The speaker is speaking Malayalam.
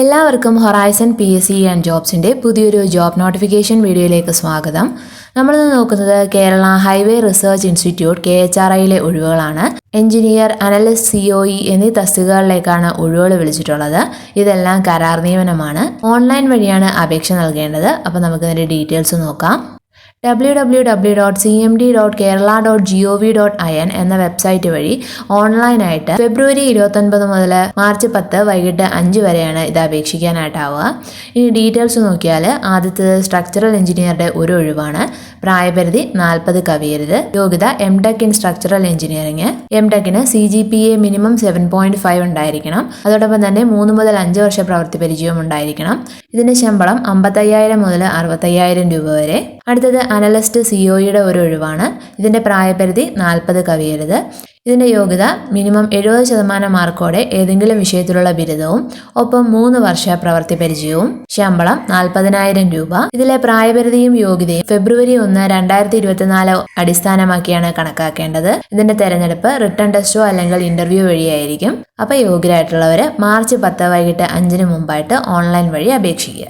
എല്ലാവർക്കും ഹൊറൈസൺ PSC ആൻഡ് ജോബ്സിൻ്റെ പുതിയൊരു ജോബ് നോട്ടിഫിക്കേഷൻ വീഡിയോയിലേക്ക് സ്വാഗതം. നമ്മളിന്ന് നോക്കുന്നത് കേരള ഹൈവേ റിസർച്ച് ഇൻസ്റ്റിറ്റ്യൂട്ട് KHRIയിലെ ഒഴിവുകളാണ്. എഞ്ചിനീയർ, അനലിസ്റ്റ്, COE എന്നീ തസ്തികകളിലേക്കാണ് ഒഴിവുകൾ വിളിച്ചിട്ടുള്ളത്. ഇതെല്ലാം കരാർ നിയമനമാണ്. ഓൺലൈൻ വഴിയാണ് അപേക്ഷ നൽകേണ്ടത്. അപ്പോൾ നമുക്കതിൻ്റെ ഡീറ്റെയിൽസ് നോക്കാം. www.cmd.kerala.gov.in എന്ന വെബ്സൈറ്റ് വഴി ഓൺലൈനായിട്ട് ഫെബ്രുവരി 29 മുതൽ മാർച്ച് 10 വൈകിട്ട് 5 വരെയാണ് ഇത് അപേക്ഷിക്കാനായിട്ടാവുക. ഇനി ഡീറ്റെയിൽസ് നോക്കിയാൽ ആദ്യത്തേത് സ്ട്രക്ചറൽ എഞ്ചിനീയറുടെ ഒരു ഒഴിവാണ്. പ്രായപരിധി 40 കവിയരുത്. യോഗ്യത MTech ഇൻ സ്ട്രക്ചറൽ എഞ്ചിനീയറിംഗ്. MTechന് CGPA മിനിമം 7.5 ഉണ്ടായിരിക്കണം. അതോടൊപ്പം തന്നെ 3 മുതൽ 5 വർഷ പ്രവൃത്തി പരിചയവും ഉണ്ടായിരിക്കണം. ഇതിന്റെ ശമ്പളം 55,000 മുതൽ 65,000 രൂപ വരെ. അടുത്തത് അനലിസ്റ്റ് COEയുടെ ഒരു ഒഴിവാണ്. ഇതിന്റെ പ്രായപരിധി 40 കവിയരുത്. ഇതിന്റെ യോഗ്യത മിനിമം 70% മാർക്കോടെ ഏതെങ്കിലും വിഷയത്തിലുള്ള ബിരുദവും ഒപ്പം 3 വർഷ പ്രവൃത്തി പരിചയവും. ശമ്പളം 40,000 രൂപ. ഇതിലെ പ്രായപരിധിയും യോഗ്യതയും ഫെബ്രുവരി 1, 2024 അടിസ്ഥാനമാക്കിയാണ് കണക്കാക്കേണ്ടത്. ഇതിന്റെ തെരഞ്ഞെടുപ്പ് റിട്ടൺ ടെസ്റ്റോ അല്ലെങ്കിൽ ഇന്റർവ്യൂ വഴിയായിരിക്കും. അപ്പോൾ യോഗ്യരായിട്ടുള്ളവർ മാർച്ച് 10 വൈകിട്ട് 5 മുമ്പായിട്ട് ഓൺലൈൻ വഴി അപേക്ഷിക്കുക.